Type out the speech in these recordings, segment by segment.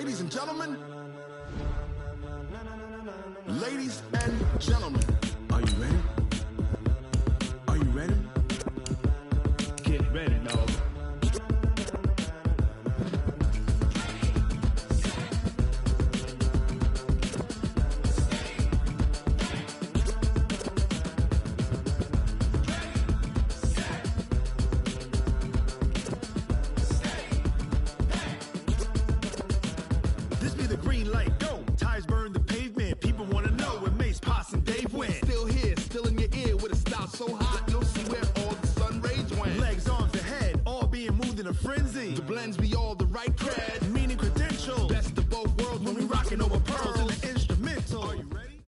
Ladies and gentlemen, are you ready? Are you ready? Get ready, dog. This be the green light, go. Tires burn the pavement. People want to know where Mace, Poss, and Dave went. Still here, still in your ear with a style so hot, you'll see where all the sun rays went. Legs, arms, and head, all being moved in a frenzy. The blends be all the right cred, meaning credentials. Best of both worlds when we rockin' over pearls in the instrumental. Are you ready?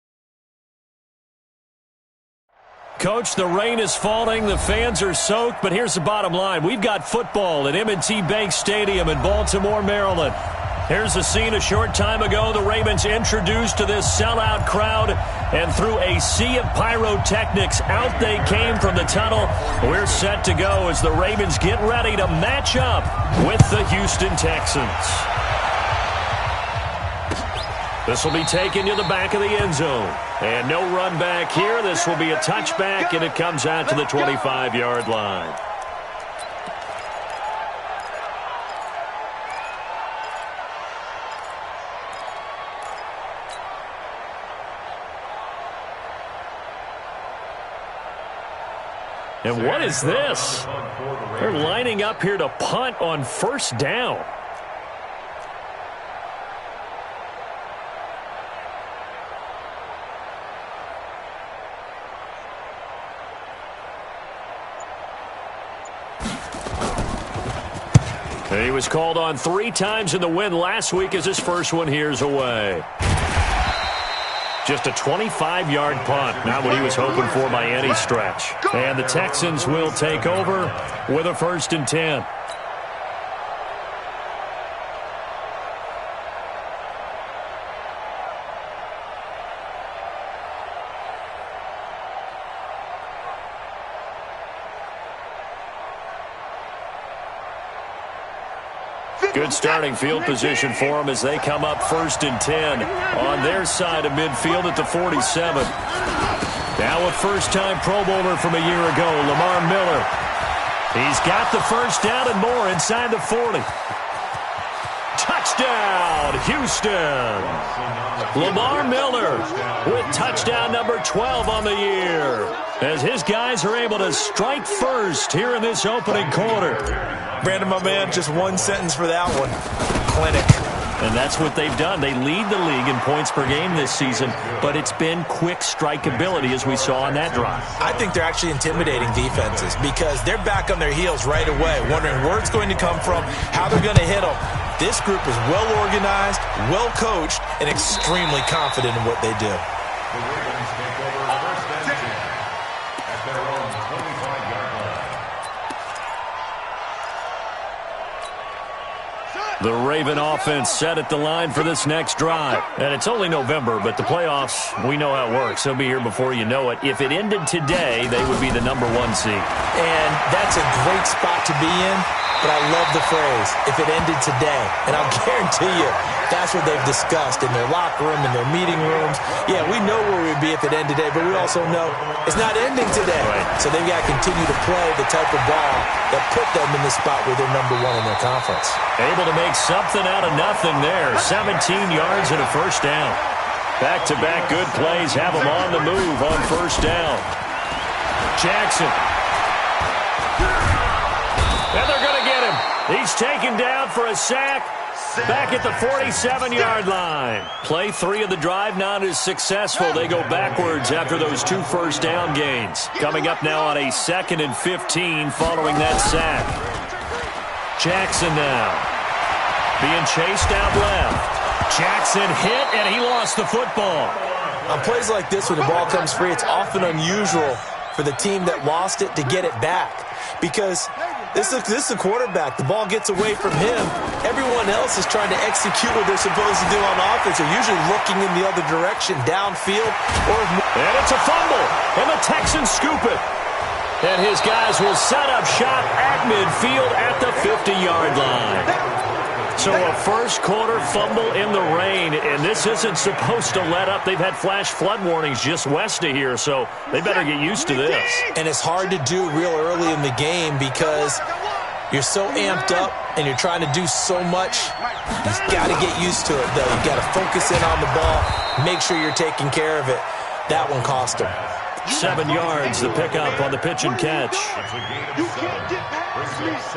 Coach, the rain is falling, the fans are soaked, but here's the bottom line. We've got football at M&T Bank Stadium in Baltimore, Maryland. Here's the scene a short time ago. The Ravens introduced to this sellout crowd, and through a sea of pyrotechnics, out they came from the tunnel. We're set to go as the Ravens get ready to match up with the Houston Texans. This will be taken to the back of the end zone. And no run back here. This will be a touchback, and it comes out to the 25-yard line. And what is this? They're lining up here to punt on first down. He was called on 3 times in the win last week as his first one here's away. Just a 25-yard punt, not what he was hoping for by any stretch. And the Texans will take over with a 1st and 10. Good starting field position for them as they come up 1st and 10 on their side of midfield at the 47. Now a first-time Pro Bowler from a year ago, Lamar Miller. He's got the first down and more inside the 40. Touchdown, Houston. Lamar Miller with touchdown number 12 on the year as his guys are able to strike first here in this opening quarter. Brandon, my man, just one sentence for that one. Clinic. And that's what they've done. They lead the league in points per game this season, but it's been quick strikeability as we saw on that drive. I think they're actually intimidating defenses because they're back on their heels right away, wondering where it's going to come from, how they're going to hit them. This group is well organized, well coached, and extremely confident in what they do. The Raven offense set at the line for this next drive. And it's only November, but the playoffs, we know how it works. They'll be here before you know it. If it ended today, they would be the number 1 seed. And that's a great spot to be in, but I love the phrase, if it ended today. And I'll guarantee you, that's what they've discussed in their locker room, in their meeting rooms. Yeah, we know where we'd be if it ended today, but we also know it's not ending today. Right. So they've got to continue to play the type of ball that put them in the spot where they're number 1 in their conference. Able to make something out of nothing there. 17 yards and a first down. Back-to-back good plays have them on the move on first down. Jackson. And they're going to get him. He's taken down for a sack. Back at the 47-yard line. Play 3 of the drive not as successful. They go backwards after those 2 first down gains. Coming up now on a 2nd and 15 following that sack. Jackson now. Being chased out left. Jackson hit, and he lost the football. On plays like this, when the ball comes free, it's often unusual for the team that lost it to get it back. Because this is the quarterback. The ball gets away from him. Everyone else is trying to execute what they're supposed to do on offense. They're usually looking in the other direction, downfield. And it's a fumble, and the Texans scoop it. And his guys will set up shop at midfield at the 50-yard line. So a first quarter fumble in the rain, and this isn't supposed to let up. They've had flash flood warnings just west of here, so they better get used to this. And it's hard to do real early in the game because you're so amped up and you're trying to do so much. You've got to get used to it, though. You've got to focus in on the ball, make sure you're taking care of it. That one cost him. 7 yards, the pickup on the pitch and catch.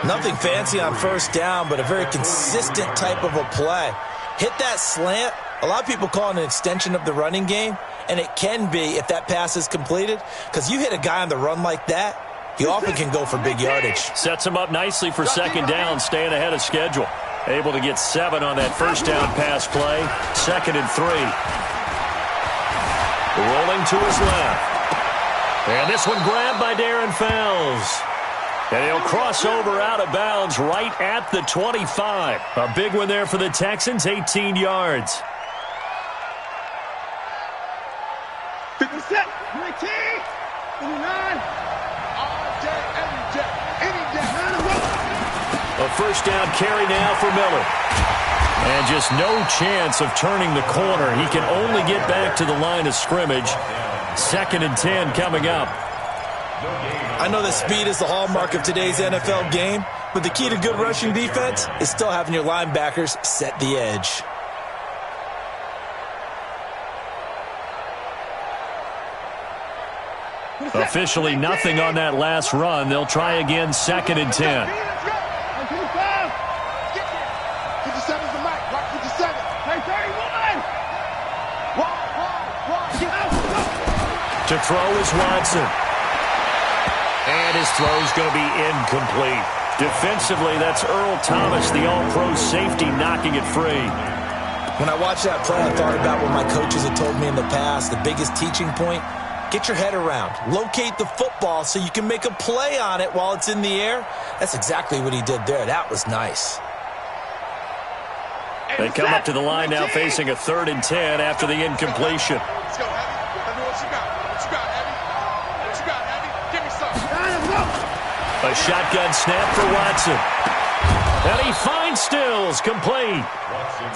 Nothing fancy on first down, but a very consistent type of a play. Hit that slant. A lot of people call it an extension of the running game, and it can be if that pass is completed, because you hit a guy on the run like that, he often can go for big yardage. Sets him up nicely for second down, staying ahead of schedule. Able to get 7 on that first down pass play. 2nd and 3. Rolling to his left. And this one grabbed by Darren Fells. And he'll cross over out of bounds right at the 25. A big one there for the Texans, 18 yards. 57, 19, 59. A first down carry now for Miller. And just no chance of turning the corner. He can only get back to the line of scrimmage. 2nd and 10 coming up. I know that speed is the hallmark of today's NFL game, but the key to good rushing defense is still having your linebackers set the edge. Officially nothing on that last run. They'll try again, 2nd and 10. To throw is Watson. And his throw's going to be incomplete. Defensively, that's Earl Thomas, the all-pro safety, knocking it free. When I watched that play, I thought about what my coaches had told me in the past. The biggest teaching point, get your head around. Locate the football so you can make a play on it while it's in the air. That's exactly what he did there. That was nice. They come up to the line now facing a 3rd and 10 after the incompletion. Let's go, Heavy. Tell me what you got. What you got, Heavy? What you got, Heavy? Give me some. A shotgun snap for Watson. And he finds Stills, complete.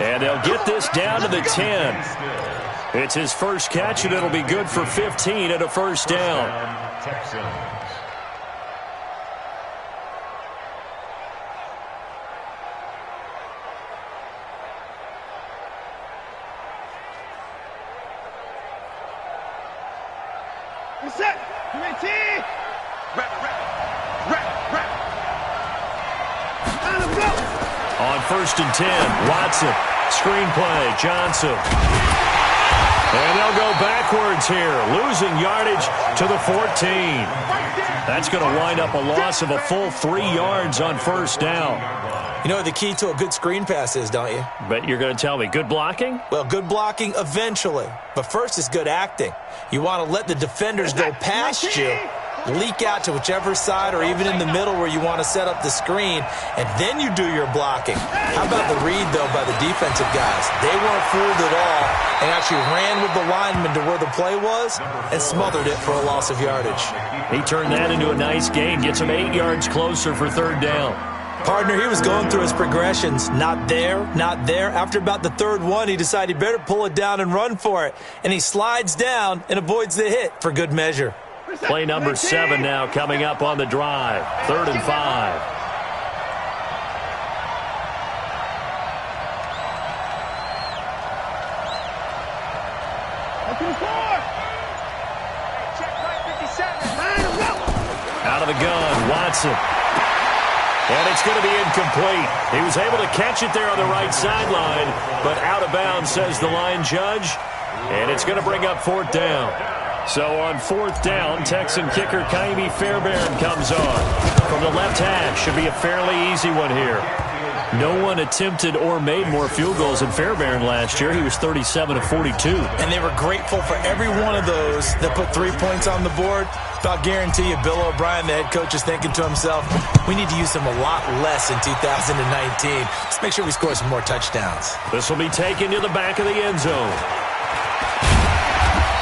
And they'll get this down to the 10. It's his first catch, and it'll be good for 15 at a first down. Set. On 1st and 10, Watson. Screenplay, Johnson. And they'll go backwards here, losing yardage to the 14. That's going to wind up a loss of a full 3 yards on first down. You know what the key to a good screen pass is, don't you? But you're going to tell me, good blocking? Well, good blocking eventually. But first is good acting. You want to let the defenders go past you, leak out to whichever side or even in the middle where you want to set up the screen, and then you do your blocking. How about the read, though, by the defensive guys? They weren't fooled at all and actually ran with the lineman to where the play was and smothered it for a loss of yardage. He turned that into a nice gain, gets him 8 yards closer for 3rd down. Partner, he was going through his progressions. Not there, not there. After about the 3rd one, he decided he better pull it down and run for it. And he slides down and avoids the hit for good measure. Play number 7 now coming up on the drive. 3rd and 5. Out of the gun, Watson. And it's going to be incomplete. He was able to catch it there on the right sideline, but out of bounds, says the line judge. And it's going to bring up 4th down. So on 4th down, Texan kicker Kaimi Fairbairn comes on. From the left hash, should be a fairly easy one here. No one attempted or made more field goals than Fairbairn last year. He was 37 of 42. And they were grateful for every one of those that put 3 points on the board. But I'll guarantee you, Bill O'Brien, the head coach, is thinking to himself, we need to use him a lot less in 2019. Let's make sure we score some more touchdowns. This will be taken to the back of the end zone.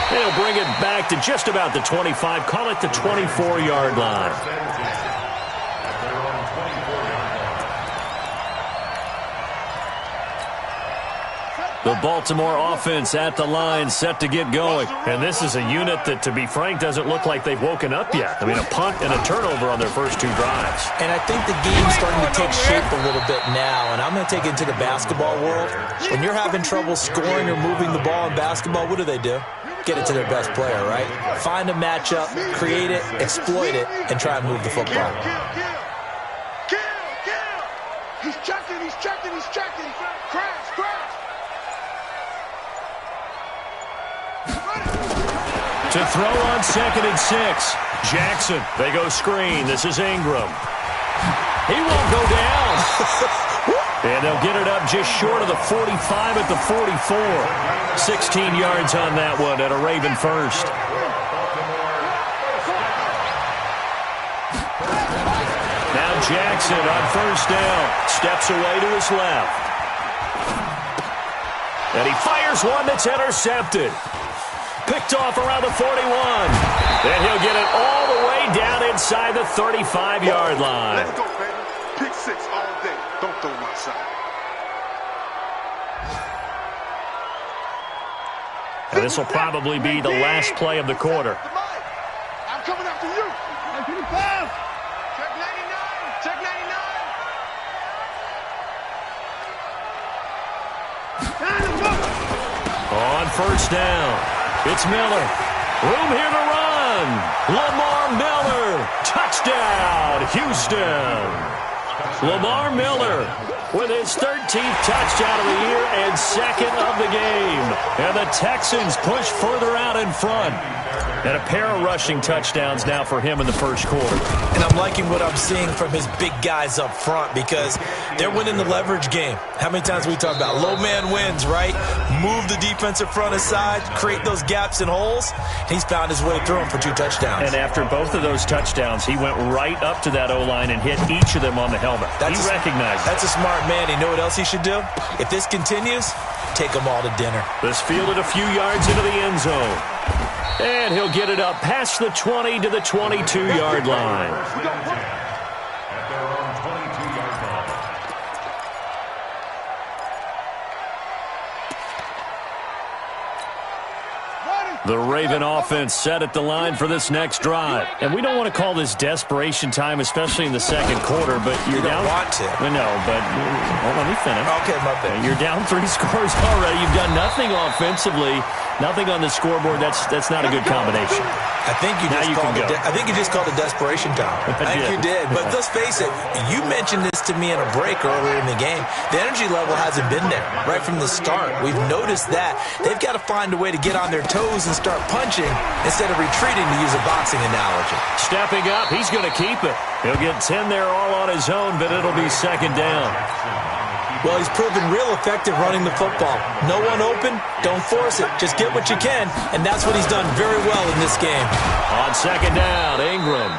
They'll bring it back to just about the 25. Call it the 24-yard line. The Baltimore offense at the line, set to get going. And this is a unit that, to be frank, doesn't look like they've woken up yet. I mean, a punt and a turnover on their first 2 drives. And I think the game's starting to take shape a little bit now. And I'm going to take it into the basketball world. When you're having trouble scoring or moving the ball in basketball, what do? Get it to their best player, right? Find a matchup, create it, exploit it, and try and move the football. He's checking. Crash. To throw on 2nd and 6. Jackson, they go screen. This is Ingram. He won't go down. And they'll get it up just short of the 45 at the 44. 16 yards on that one at a Raven first. Now Jackson on first down. Steps away to his left. And he fires one that's intercepted. Picked off around the 41. And he'll get it all the way down inside the 35-yard line. Let's go, baby. Pick 6 all day. Don't throw my side. And this will probably be the last play of the quarter. I'm coming after you. Check 99. On first down, it's Miller. Room here to run. Lamar Miller. Touchdown, Houston. Lamar Miller with his 13th touchdown of the year and 2nd of the game. And the Texans push further out in front. And a pair of rushing touchdowns now for him in the first quarter. And I'm liking what I'm seeing from his big guys up front because they're winning the leverage game. How many times we talk about low man wins, right? Move the defensive front aside, create those gaps and holes. He's found his way through them for 2 touchdowns. And after both of those touchdowns, he went right up to that O-line and hit each of them on the helmet. He recognized it. That's a smart man. You know what else he should do? If this continues, take them all to dinner. This fielded a few yards into the end zone. And he'll get it up past the 20 to the 22-yard line. The Raven offense set at the line for this next drive. And we don't want to call this desperation time, especially in the second quarter, but you're down. You don't want to. No, but let me finish. Okay, my bad. You're down 3 scores already. You've done nothing offensively, nothing on the scoreboard. That's not a good combination. I think you just called it desperation time. I think you did. But let's face it, you mentioned this to me in a break earlier in the game. The energy level hasn't been there right from the start. We've noticed that. They've got to find a way to get on their toes and start punching instead of retreating, to use a boxing analogy. Stepping up, he's going to keep it. He'll get 10 there all on his own, but it'll be 2nd down. Well, he's proven real effective running the football. No one open, don't force it. Just get what you can, and that's what he's done very well in this game. On 2nd down, Ingram.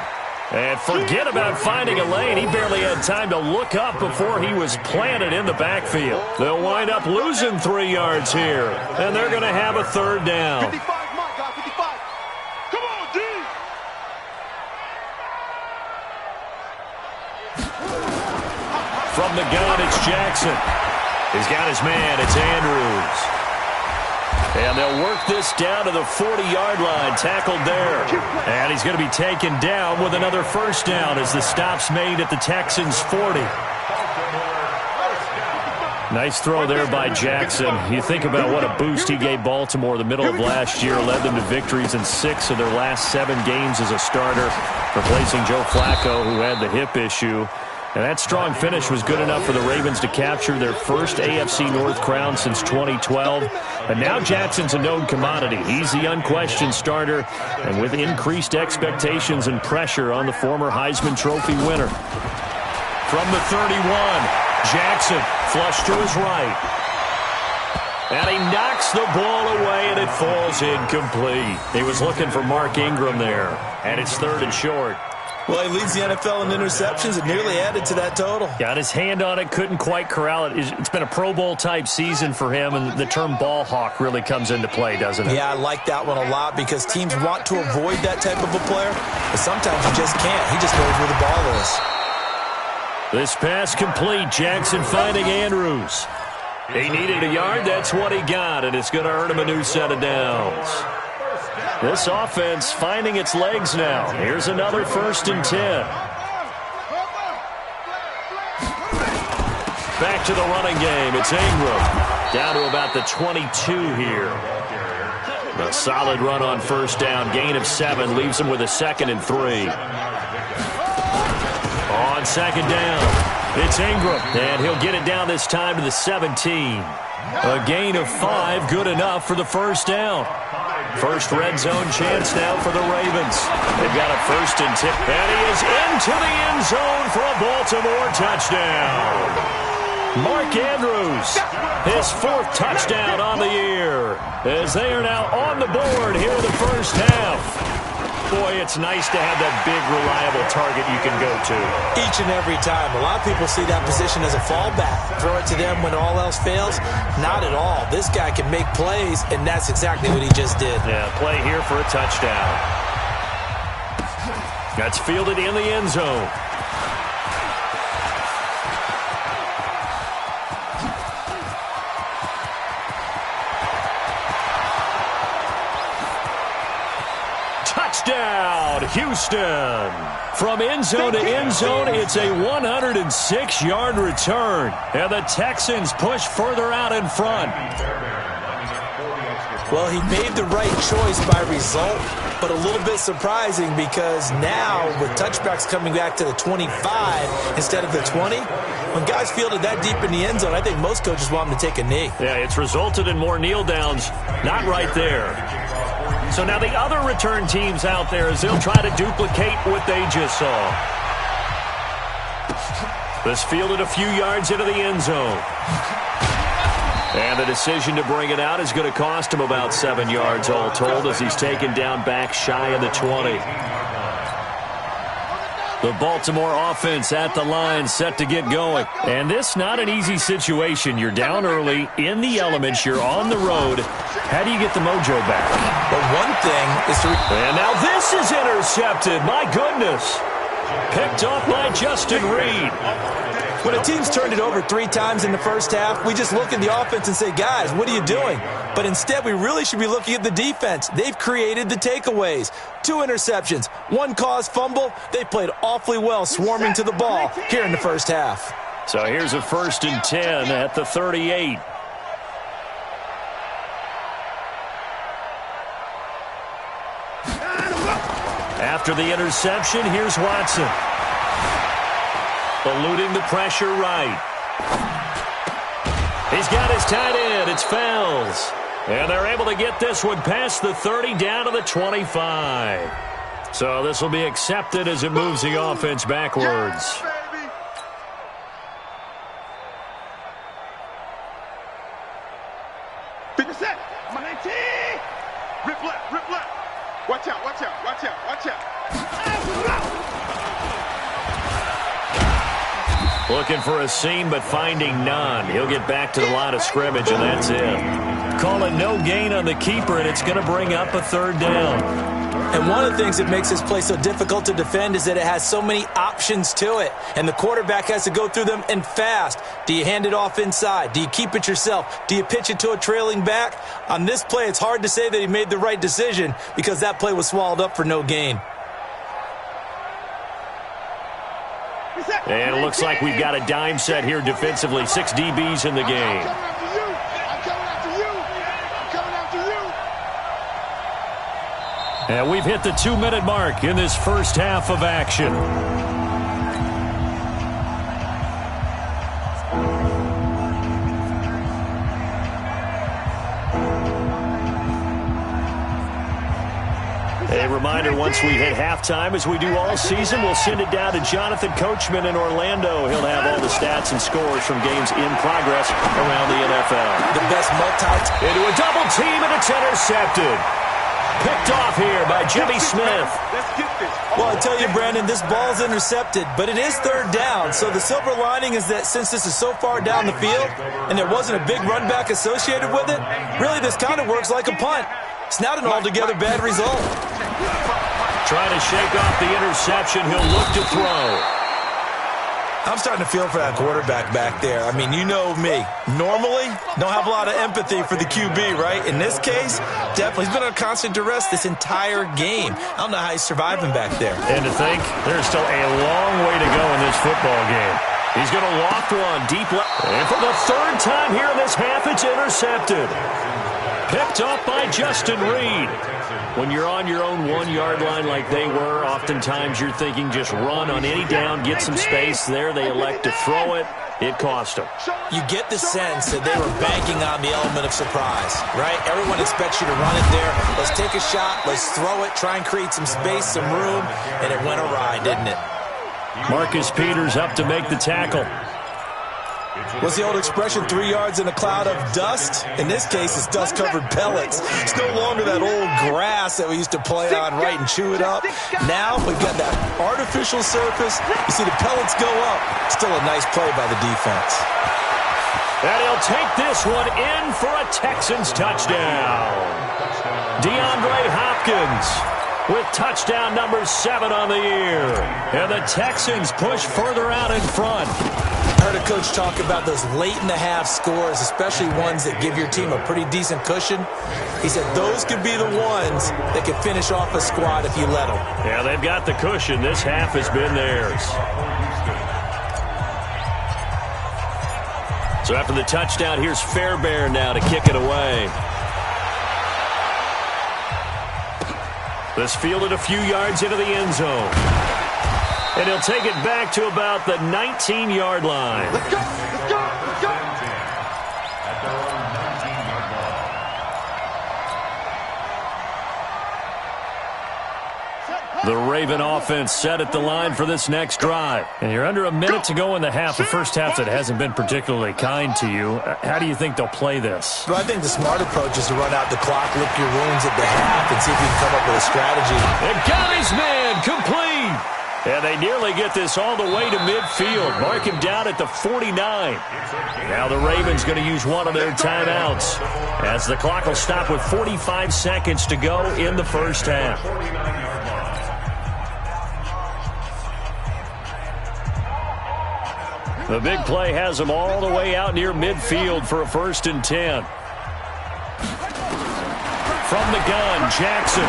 And forget about finding a lane. He barely had time to look up before he was planted in the backfield. They'll wind up losing 3 yards here, and they're going to have a 3rd down. 55, my God, 55. Come on, D. From the gun, it's Jackson. He's got his man. It's Andrews. And they'll work this down to the 40-yard line, tackled there. And he's going to be taken down with another 1st down as the stop's made at the Texans' 40. Nice throw there by Jackson. You think about what a boost he gave Baltimore the middle of last year, led them to victories in 6 of their last 7 games as a starter, replacing Joe Flacco, who had the hip issue. And that strong finish was good enough for the Ravens to capture their first AFC North crown since 2012. And now Jackson's a known commodity. He's the unquestioned starter, and with increased expectations and pressure on the former Heisman Trophy winner. From the 31, Jackson flush to his right. And he knocks the ball away, and it falls incomplete. He was looking for Mark Ingram there, and it's 3rd and short. Well, he leads the NFL in interceptions and nearly added to that total. Got his hand on it, couldn't quite corral it. It's been a Pro Bowl-type season for him, and the term ball hawk really comes into play, doesn't it? Yeah, I like that one a lot because teams want to avoid that type of a player, but sometimes you just can't. He just knows where the ball is. This pass complete. Jackson finding Andrews. He needed a yard. That's what he got, and it's going to earn him a new set of downs. This offense finding its legs now. Here's another 1st and 10. Back to the running game. It's Ingram. Down to about the 22 here. A solid run on 1st down. Gain of 7 leaves him with a 2nd and 3. On 2nd down, it's Ingram. And he'll get it down this time to the 17. A gain of 5, good enough for the 1st down. First red zone chance now for the Ravens. They've got a 1st and 10. And he is into the end zone for a Baltimore touchdown. Mark Andrews, his 4th touchdown on the year, as they are now on the board here in the 1st half. Boy, it's nice to have that big, reliable target you can go to. Each and every time. A lot of people see that position as a fallback. Throw it to them when all else fails. Not at all. This guy can make plays, and that's exactly what he just did. Yeah, play here for a touchdown. That's fielded in the end zone. Touchdown, Houston. From end zone to end zone, it's a 106-yard return. And the Texans push further out in front. Well, he made the right choice by result, but a little bit surprising because now with touchbacks coming back to the 25 instead of the 20, when guys fielded that deep in the end zone, I think most coaches want them to take a knee. Yeah, it's resulted in more kneel downs. Not right there. So now the other return teams out there as they'll try to duplicate what they just saw. This fielded a few yards into the end zone. And the decision to bring it out is going to cost him about 7 yards all told as he's taken down back shy of the 20. The Baltimore offense at the line set to get going. And this not an easy situation. You're down early, in the elements, you're on the road. How do you get the mojo back? But one thing is to... And now this is intercepted. My goodness. Picked off by Justin Reed. When a team's turned it over 3 times in the 1st half, we just look at the offense and say, guys, what are you doing? But instead, we really should be looking at the defense. They've created the takeaways. 2 interceptions, 1 caused fumble. They played awfully well swarming to the ball here in the 1st half. So here's a 1st and 10 at the 38. After the interception, here's Watson. Eluding the pressure right. He's got his tight end. It's Fells. And they're able to get this one past the 30 down to the 25. So this will be accepted as it moves the offense backwards. Finish that. My 19. Rip left, rip left. Watch out, watch out, watch out, watch out. Looking for a seam, but finding none. He'll get back to the line of scrimmage, and that's it. Call it no gain on the keeper, and it's going to bring up a 3rd down. And one of the things that makes this play so difficult to defend is that it has so many options to it, and the quarterback has to go through them and fast. Do you hand it off inside? Do you keep it yourself? Do you pitch it to a trailing back? On this play, it's hard to say that he made the right decision because that play was swallowed up for no gain. And it looks like we've got a dime set here defensively. 6 DBs in the game. And we've hit the 2-minute mark in this 1st half of action. A reminder, once we hit halftime, as we do all season, we'll send it down to Jonathan Coachman in Orlando. He'll have all the stats and scores from games in progress around the NFL. The best into a double team, and it's intercepted. Picked off here by Jimmy Smith. Well, I tell you, Brandon, this ball's intercepted, but it is 3rd down. So the silver lining is that since this is so far down the field and there wasn't a big run back associated with it, really this kind of works like a punt. It's not an altogether bad result. Trying to shake off the interception. He'll look to throw. I'm starting to feel for that quarterback back there. I mean, you know me. Normally, don't have a lot of empathy for the QB, right? In this case, definitely. He's been on constant duress this entire game. I don't know how he's surviving back there. And to think, there's still a long way to go in this football game. He's going to loft one deep left. And for the third time here in this half, it's intercepted. Picked up by Justin Reed. When you're on your own 1-yard line like they were, oftentimes you're thinking just run on any down, get some space there. They elect to throw it. It cost them. You get the sense that they were banking on the element of surprise, right? Everyone expects you to run it there. Let's take a shot. Let's throw it. Try and create some space, some room. And it went awry, didn't it? Marcus Peters up to make the tackle. What's the old expression, 3 yards in a cloud of dust? In this case, it's dust-covered pellets. It's no longer that old grass that we used to play on, right, and chew it up. Now we've got that artificial surface. You see the pellets go up. Still a nice play by the defense. And he'll take this one in for a Texans touchdown. DeAndre Hopkins with touchdown number 7 on the year. And the Texans push further out in front. I heard a coach talk about those late-in-the-half scores, especially ones that give your team a pretty decent cushion. He said those could be the ones that can finish off a squad if you let them. Yeah, they've got the cushion. This half has been theirs. So after the touchdown, here's Fairbairn now to kick it away. This fielded a few yards into the end zone. And he'll take it back to about the 19-yard line. Let's go, let's go, let's go. The Raven offense set at the line for this next drive. And you're under a minute to go in the half, the first half that hasn't been particularly kind to you. How do you think they'll play this? Well, I think the smart approach is to run out the clock, lick your wounds at the half, and see if you can come up with a strategy. And got his man complete. And they nearly get this all the way to midfield. Mark him down at the 49. Now the Ravens going to use one of their timeouts as the clock will stop with 45 seconds to go in the first half. The big play has them all the way out near midfield for a 1st and 10. From the gun, Jackson.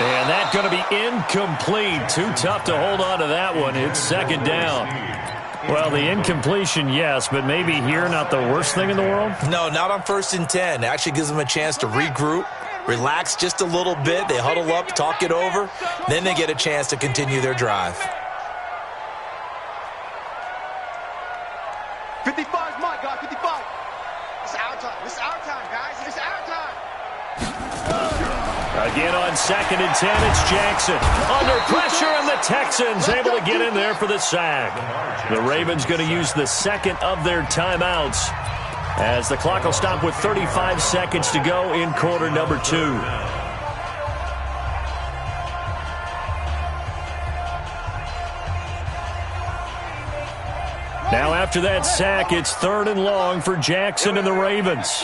And that's going to be incomplete. Too tough to hold on to that one. It's 2nd down. Well, the incompletion, yes, but maybe here not the worst thing in the world? No, not on 1st and 10. It actually gives them a chance to regroup, relax just a little bit. They huddle up, talk it over. Then they get a chance to continue their drive. 55 is my guy, 55. It's our time. It's our time, guys. It's our time. Again on 2nd and 10, it's Jackson. Under pressure, and the Texans able to get in there for the sack. The Ravens going to use the 2nd of their timeouts as the clock will stop with 35 seconds to go in quarter number 2. Now after that sack, it's 3rd and long for Jackson and the Ravens.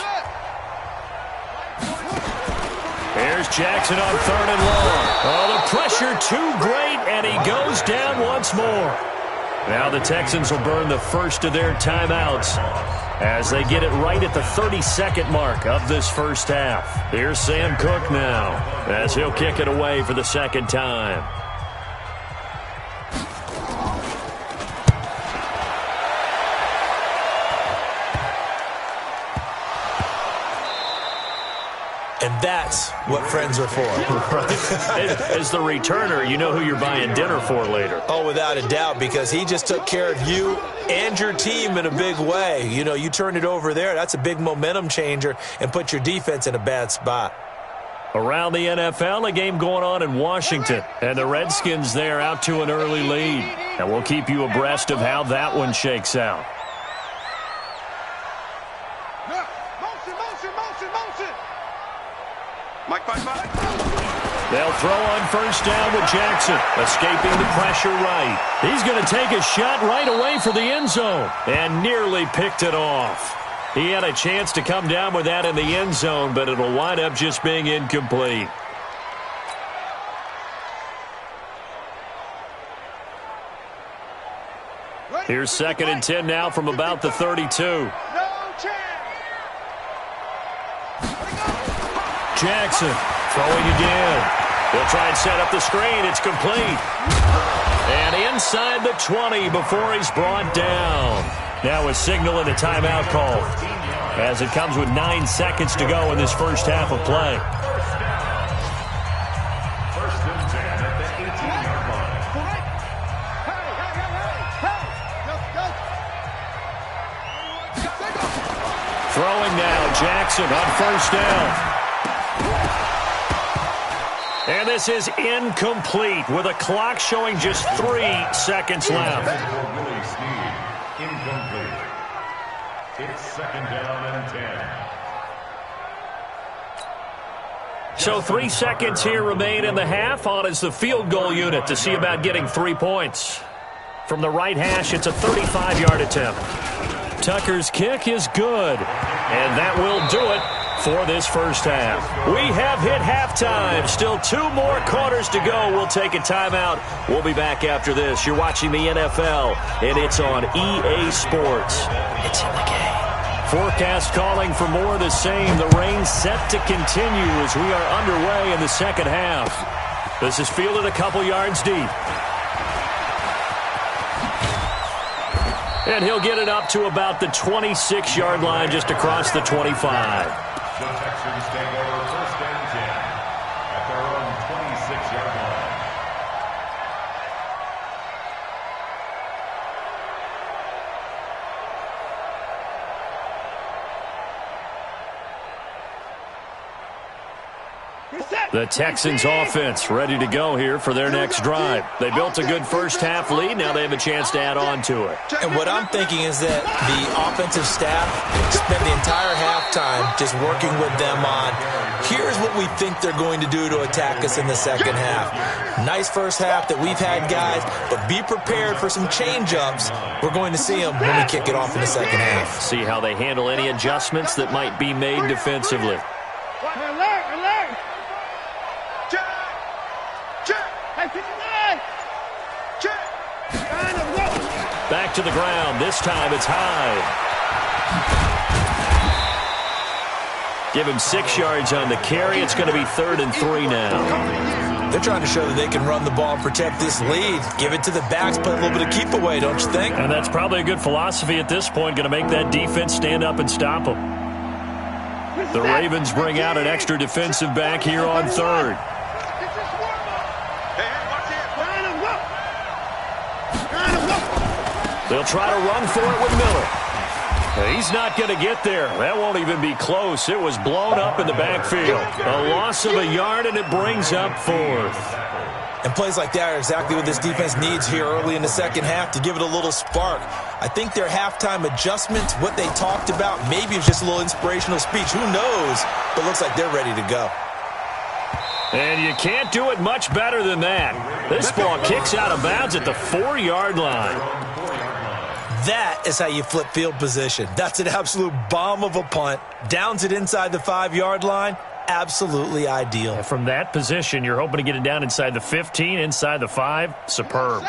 Here's Jackson on 3rd and long. Oh, the pressure too great, and he goes down once more. Now the Texans will burn the first of their timeouts as they get it right at the 30-second mark of this first half. Here's Sam Cook now as he'll kick it away for the 2nd time. And that's what friends are for. As the returner, you know who you're buying dinner for later. Oh, without a doubt, because he just took care of you and your team in a big way. You know, you turn it over there, that's a big momentum changer and put your defense in a bad spot. Around the NFL, a game going on in Washington. And the Redskins there out to an early lead. And we'll keep you abreast of how that one shakes out. Mike, bye. They'll throw on 1st down with Jackson, escaping the pressure right. He's going to take a shot right away for the end zone and nearly picked it off. He had a chance to come down with that in the end zone, but it'll wind up just being incomplete. Here's 2nd and 10 now from about the 32. Jackson throwing again. He'll try and set up the screen. It's complete. And inside the 20 before he's brought down. Now a signal and a timeout call, as it comes with 9 seconds to go in this first half of play. Throwing now, Jackson on first down. And this is incomplete with a clock showing just 3 seconds left. Incomplete. It's 2nd down and 10. So 3 seconds here remain in the half. On is the field goal unit to see about getting 3 points. From the right hash, it's a 35-yard attempt. Tucker's kick is good. And that will do it for this first half. We have hit halftime. Still 2 more quarters to go. We'll take a timeout. We'll be back after this. You're watching the NFL, and it's on EA Sports. It's in the game. Forecast calling for more of the same. The rain set to continue as we are underway in the second half. This is fielded a couple yards deep. And he'll get it up to about the 26-yard line, just across the 25. The Texans take over 1st and 10 at their own 26-yard line. The Texans offense ready to go here for their next drive. They built a good first half lead. Now they have a chance to add on to it. And what I'm thinking is that the offensive staff spent the entire halftime just working with them on, here's what we think they're going to do to attack us in the second half. Nice first half that we've had, guys, but be prepared for some change-ups. We're going to see them when we kick it off in the second half. See how they handle any adjustments that might be made defensively. Back to the ground. This time it's high. Give him 6 yards on the carry. It's going to be 3rd and 3 now. They're trying to show that they can run the ball and protect this lead. Give it to the backs, play a little bit of keep away, don't you think? And that's probably a good philosophy at this point. Going to make that defense stand up and stop them. The Ravens bring out an extra defensive back here on 3rd. They'll try to run for it with Miller. He's not going to get there. That won't even be close. It was blown up in the backfield. A loss of a yard, and it brings up 4th. And plays like that are exactly what this defense needs here early in the second half to give it a little spark. I think their halftime adjustments, what they talked about, maybe it's just a little inspirational speech. Who knows? But it looks like they're ready to go. And you can't do it much better than that. This ball kicks out of bounds at the 4-yard line. That is how you flip field position. That's an absolute bomb of a punt. Downs it inside the 5-yard line. Absolutely ideal. And from that position, you're hoping to get it down inside the 15, inside the 5. Superb.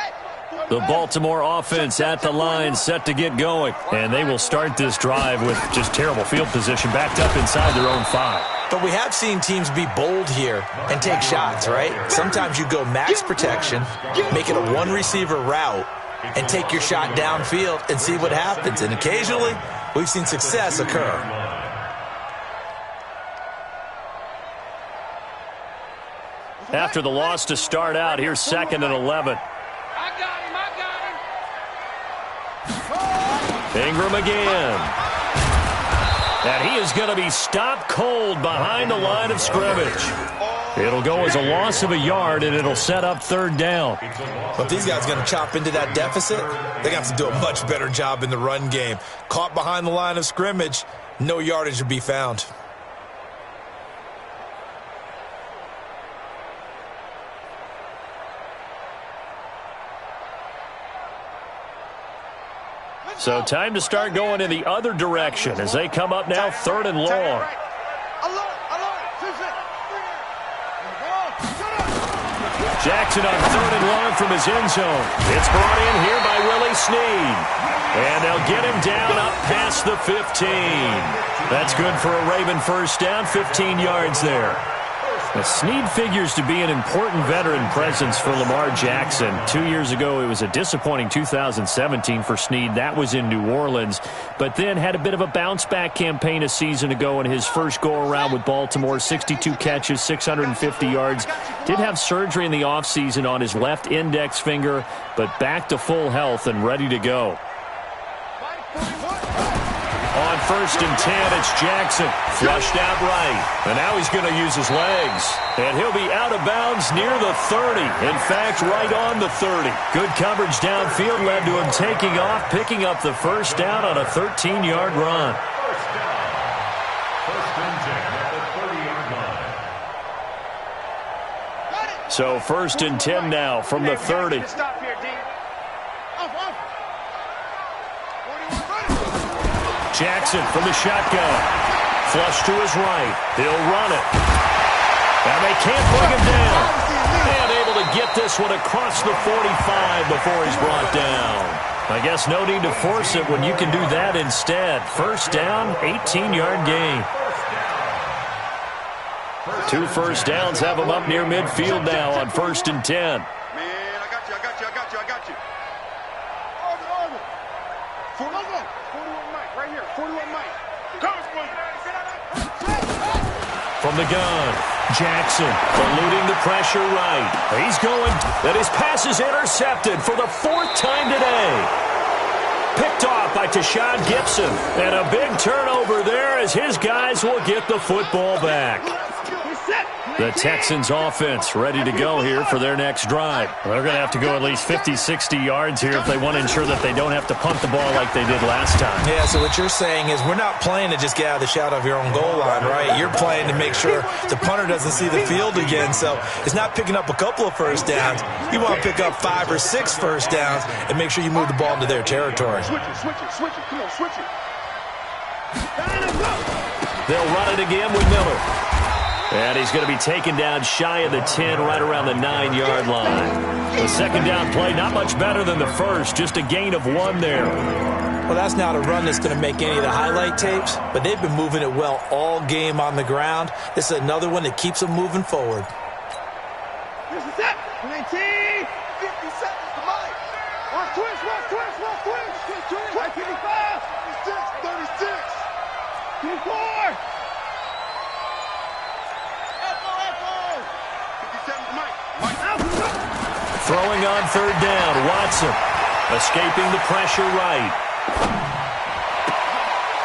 The Baltimore offense at the line, set to get going. And they will start this drive with just terrible field position, backed up inside their own 5. But we have seen teams be bold here and take shots, right? Sometimes you go max protection, make it a one-receiver route, and take your shot downfield and see what happens. And occasionally, we've seen success occur. After the loss to start out, here's 2nd and 11. Ingram again. And he is going to be stopped cold behind the line of scrimmage. It'll go as a loss of a yard, and it'll set up 3rd down. But if these guys are going to chop into that deficit, they're going to have to do a much better job in the run game. Caught behind the line of scrimmage, no yardage to be found. So time to start going in the other direction as they come up now 3rd and long. Jackson on 3rd and long from his end zone. It's brought in here by Willie Snead. And they'll get him down up past the 15. That's good for a Raven first down, 15 yards there. Now, Snead figures to be an important veteran presence for Lamar Jackson. 2 years ago, it was a disappointing 2017 for Snead. That was in New Orleans. But then had a bit of a bounce-back campaign a season ago in his first go-around with Baltimore. 62 catches, 650 yards. Did have surgery in the offseason on his left index finger, but back to full health and ready to go. On 1st and 10, it's Jackson. Flushed out right. And now he's going to use his legs. And he'll be out of bounds near the 30. In fact, right on the 30. Good coverage downfield led to him taking off, picking up the first down on a 13-yard run. So 1st and 10 now from the 30. Jackson from the shotgun. Flush to his right. He'll run it. And they can't bring him down. And able to get this one across the 45 before he's brought down. I guess no need to force it when you can do that instead. First down, 18-yard gain. 2 first downs have him up near midfield now on 1st and 10. From the gun, Jackson eluding the pressure right. He's going, and his pass is intercepted for the 4th time today. Picked off by Tashad Gibson. And a big turnover there as his guys will get the football back. The Texans offense ready to go here for their next drive. They're going to have to go at least 50, 60 yards here if they want to ensure that they don't have to punt the ball like they did last time. Yeah, so what you're saying is we're not playing to just get out of the shadow of your own goal line, right? You're playing to make sure the punter doesn't see the field again. So it's not picking up a couple of first downs. You want to pick up 5 or 6 first downs and make sure you move the ball into their territory. Switch it. Come on, switch it. They'll run it again with Miller. And he's going to be taken down shy of the 10, right around the 9-yard line. The second down play, not much better than the first, just a gain of 1 there. Well, that's not a run that's going to make any of the highlight tapes, but they've been moving it well all game on the ground. This is another one that keeps them moving forward. This is it. 19. 50 seconds to mine. Watch twist. 55. 36. 24. Throwing on 3rd down, Watson escaping the pressure right.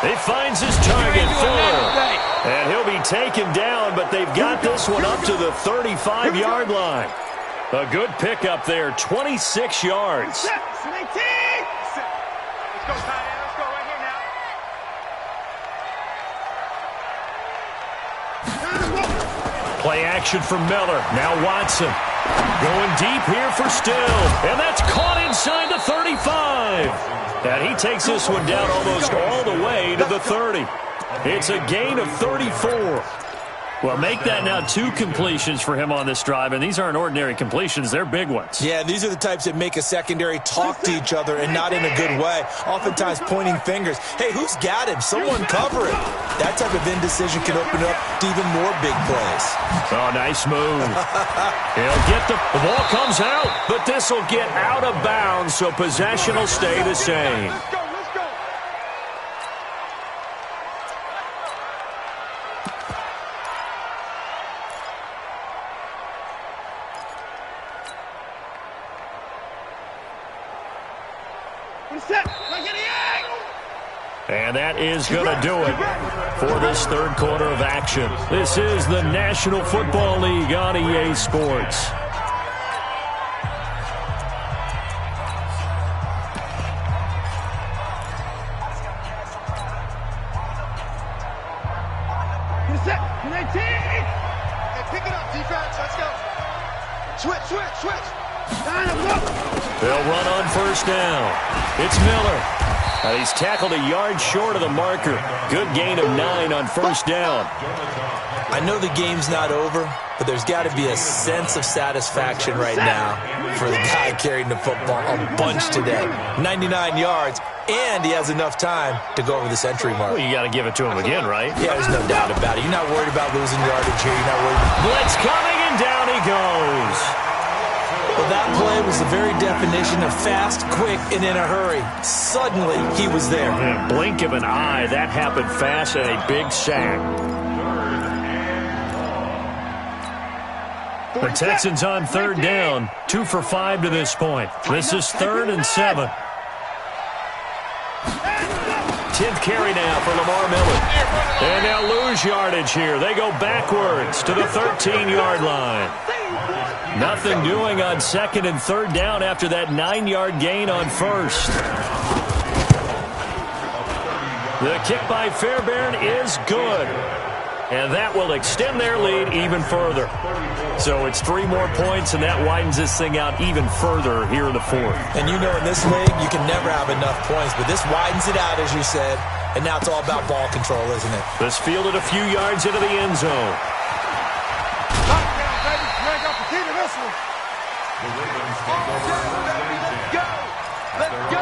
He finds his target, Fuller. And he'll be taken down, but they've got this one up to the 35-yard line. A good pickup there, 26 yards. Let's go, Ty. Let's go right here now. Play action from Miller. Now Watson. Going deep here for Still. And that's caught inside the 35. And he takes this one down almost all the way to the 30. It's a gain of 34. Well, make that now 2 completions for him on this drive, and these aren't ordinary completions. They're big ones. Yeah, these are the types that make a secondary talk to each other and not in a good way, oftentimes pointing fingers. Hey, who's got him? Someone cover it. That type of indecision can open up to even more big plays. Oh, nice move. He'll get the ball comes out, but this will get out of bounds, so possession will stay the same. And that is going to do it for this 3rd quarter of action. This is the National Football League on EA Sports. Pick it up, defense. Let's go. Switch. They'll run on first down. It's Miller. He's tackled a yard short of the marker. Good gain of 9 on first down. I know the game's not over, but there's got to be a sense of satisfaction right now for the guy carrying the football a bunch today. 99 yards, and he has enough time to go over the century mark. Well, you got to give it to him again, right? Yeah, there's no doubt about it. You're not worried about losing yardage here. You're not worried. Blitz coming, and down he goes. Well, that play was the very definition of fast, quick, and in a hurry. Suddenly, he was there. In a blink of an eye, that happened fast and a big sack. The Texans on third down, 2 for 5 to this point. This is 3rd and 7. 10th carry now for Lamar Miller. And they'll lose yardage here. They go backwards to the 13-yard line. Nothing doing on 2nd and 3rd down after that 9-yard gain on first. The kick by Fairbairn is good. And that will extend their lead even further. So it's 3 more points, and that widens this thing out even further here in the 4th. And you know in this league, you can never have enough points, but this widens it out, as you said, and now it's all about ball control, isn't it? This fielded a few yards into the end zone. Touchdown, baby. You ain't got the key to this one. Let's go. Let's go.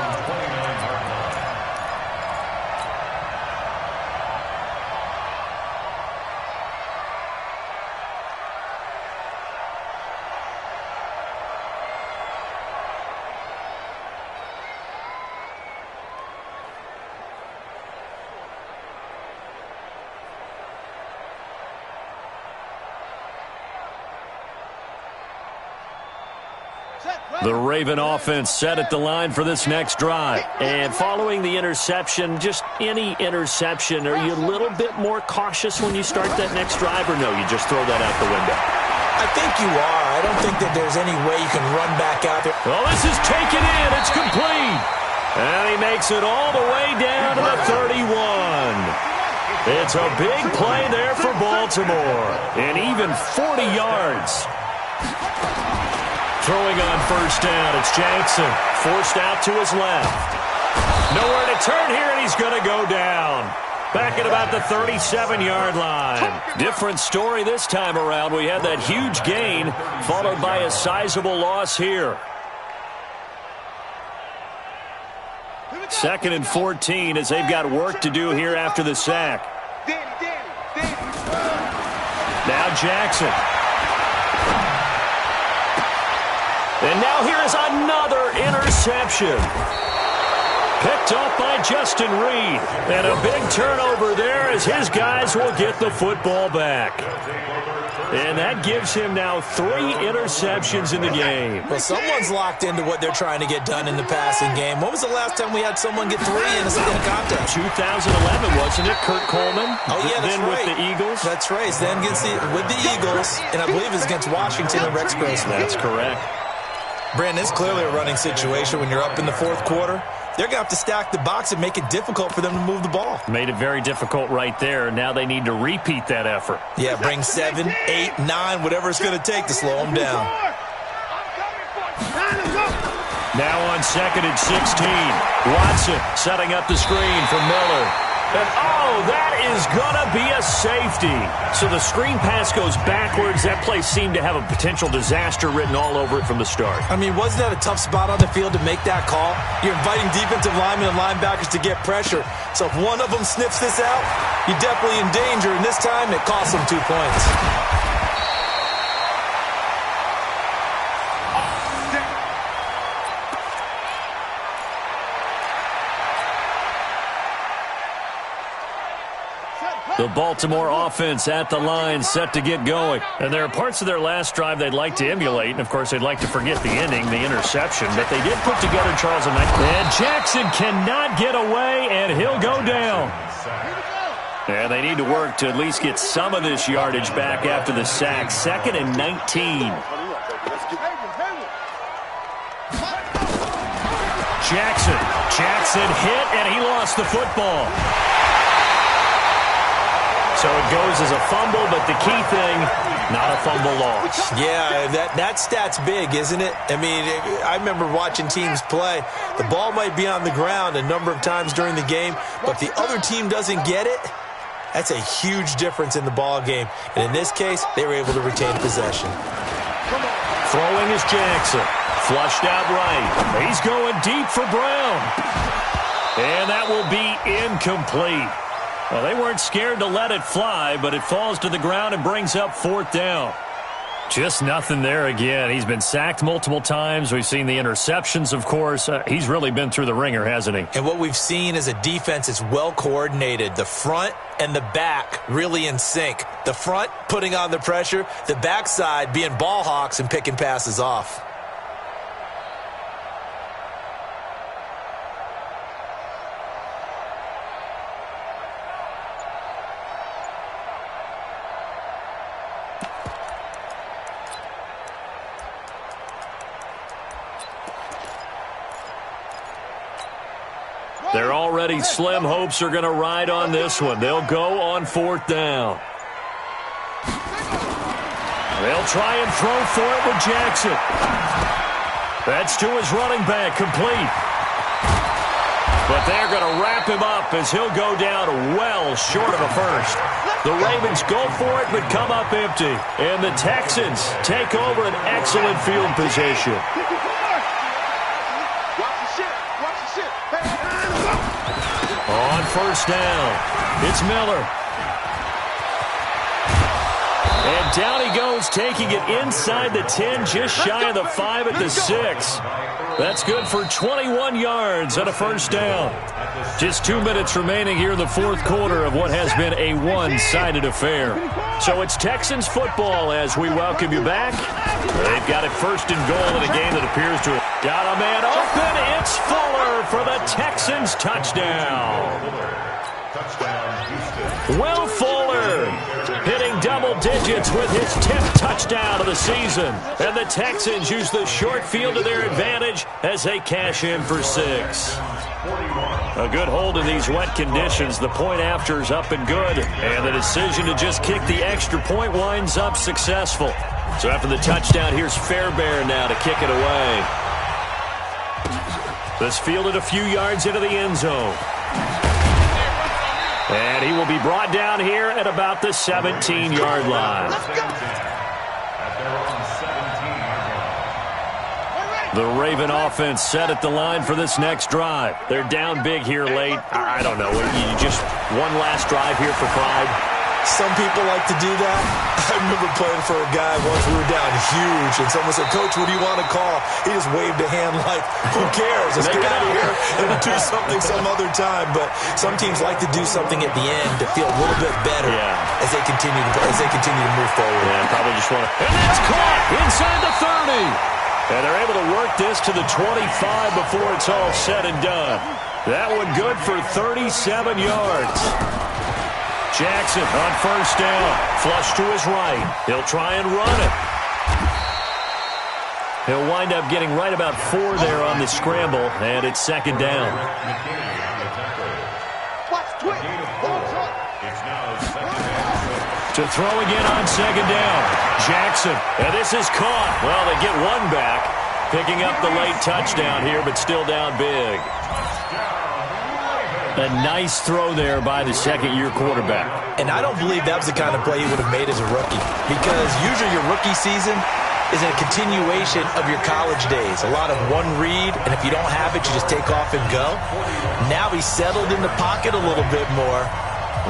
The Raven offense set at the line for this next drive. And following the interception, just any interception, are you a little bit more cautious when you start that next drive, or no, you just throw that out the window? I think you are. I don't think that there's any way you can run back out there. Well, this is taken in. It's complete. And he makes it all the way down to the 31. It's a big play there for Baltimore. And even 40 yards. Throwing on first down, it's Jackson. Forced out to his left. Nowhere to turn here, and he's going to go down. Back at about the 37-yard line. Different story this time around. We had that huge gain, followed by a sizable loss here. 2nd and 14 as they've got work to do here after the sack. Now Jackson. And now here is another interception. Picked up by Justin Reed. And a big turnover there as his guys will get the football back. And that gives him now 3 interceptions in the game. Well, someone's locked into what they're trying to get done in the passing game. When was the last time we had someone get 3 in a contest? 2011, wasn't it? Kurt Coleman. Oh, yeah, that's then right. With the Eagles. That's right. Then with the Eagles, and I believe it's against Washington and Rex Grossman. That's correct. Brandon, it's clearly a running situation when you're up in the 4th quarter. They're going to have to stack the box and make it difficult for them to move the ball. Made it very difficult right there. Now they need to repeat that effort. Yeah, bring 7, 8, 9, whatever it's going to take to slow them down. Now on 2nd and 16. Watson setting up the screen for Miller. And, oh, that is going to be a safety. So the screen pass goes backwards. That play seemed to have a potential disaster written all over it from the start. I mean, wasn't that a tough spot on the field to make that call? You're inviting defensive linemen and linebackers to get pressure. So if one of them sniffs this out, you're definitely in danger. And this time, it costs them 2 points. The Baltimore offense at the line, set to get going. And there are parts of their last drive they'd like to emulate, and, of course, they'd like to forget the ending, the interception. But they did put together Charles and Knight. And Jackson cannot get away, and he'll go down. And they need to work to at least get some of this yardage back after the sack. 2nd and 19. Jackson hit, and he lost the football. So it goes as a fumble, but the key thing, not a fumble loss. Yeah, that stat's big, isn't it? I mean, I remember watching teams play. The ball might be on the ground a number of times during the game, but the other team doesn't get it. That's a huge difference in the ball game. And in this case, they were able to retain possession. Throwing is Jackson. Flushed out right. He's going deep for Brown. And that will be incomplete. Well, they weren't scared to let it fly, but it falls to the ground and brings up 4th down. Just nothing there again. He's been sacked multiple times. We've seen the interceptions, of course. He's really been through the ringer, hasn't he? And what we've seen is a defense that's well coordinated. The front and the back really in sync. The front putting on the pressure, the backside being ball hawks and picking passes off. They're already slim hopes are going to ride on this one. They'll go on 4th down. They'll try and throw for it with Jackson. That's to his running back, complete. But they're going to wrap him up as he'll go down well short of a first. The Ravens go for it but come up empty. And the Texans take over an excellent field position. On 1st down, it's Miller. And down he goes, taking it inside the 10, just shy of the 5 at the 6. That's good for 21 yards on a 1st down. Just 2 minutes remaining here in the 4th quarter of what has been a one-sided affair. So it's Texans football as we welcome you back. They've got it 1st and goal in a game that appears to have got a man open. It's Fuller for the Texans touchdown. Will Fuller hitting double digits with his 10th touchdown of the season. And the Texans use the short field to their advantage as they cash in for 6. A good hold in these wet conditions. The point after is up and good. And the decision to just kick the extra point winds up successful. So after the touchdown, here's Fairbairn now to kick it away. This fielded a few yards into the end zone. And he will be brought down here at about the 17-yard line. The Raven offense set at the line for this next drive. They're down big here late. I don't know. You just one last drive here for pride. Some people like to do that. I remember playing for a guy once. We were down huge, and someone said, "Coach, what do you want to call?" He just waved a hand like, "Who cares? Let's get out of here and do something some other time." But some teams like to do something at the end to feel a little bit better as they continue to move forward. Yeah, probably just want to. And that's caught inside the 30. And they're able to work this to the 25 before it's all said and done. That one good for 37 yards. Jackson on 1st down. Flush to his right. He'll try and run it. He'll wind up getting right about 4 there on the scramble, and it's 2nd down. To throw again on 2nd down. Jackson, and this is caught. Well, they get one back, picking up the late touchdown here, but still down big. A nice throw there by the second-year quarterback. And I don't believe that was the kind of play he would have made as a rookie, because usually your rookie season is a continuation of your college days. A lot of one read, and if you don't have it, you just take off and go. Now he's settled in the pocket a little bit more,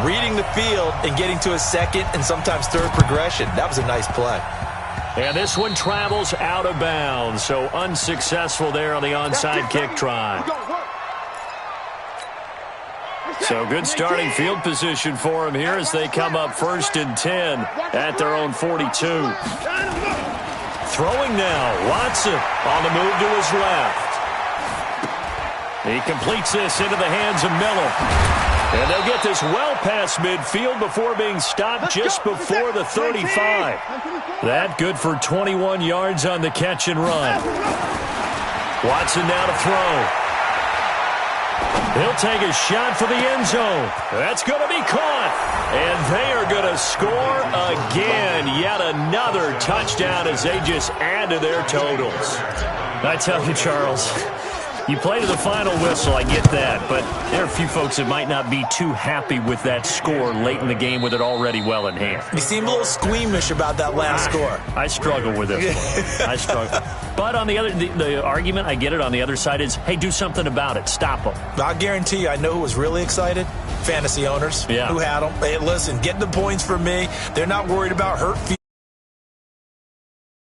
reading the field and getting to a second and sometimes third progression. That was a nice play. And this one travels out of bounds, so unsuccessful there on the onside kick try. So good starting field position for him here as they come up 1st and 10 at their own 42. Throwing now, Watson on the move to his left. He completes this into the hands of Miller. And they'll get this well past midfield before being stopped just before the 35. That good for 21 yards on the catch and run. Watson now to throw. He'll take a shot for the end zone. That's going to be caught. And they are score again. Yet another touchdown as they just add to their totals. I tell you, Charles, you play to the final whistle, I get that, but there are a few folks that might not be too happy with that score late in the game with it already well in hand. You seem a little squeamish about that last score. I struggle with this one. I struggle. But on the argument, I get it, on the other side is, hey, do something about it. Stop them. I guarantee you, I know who was really excited. Fantasy owners who had them. Hey, listen, get the points for me. They're not worried about hurt feelings.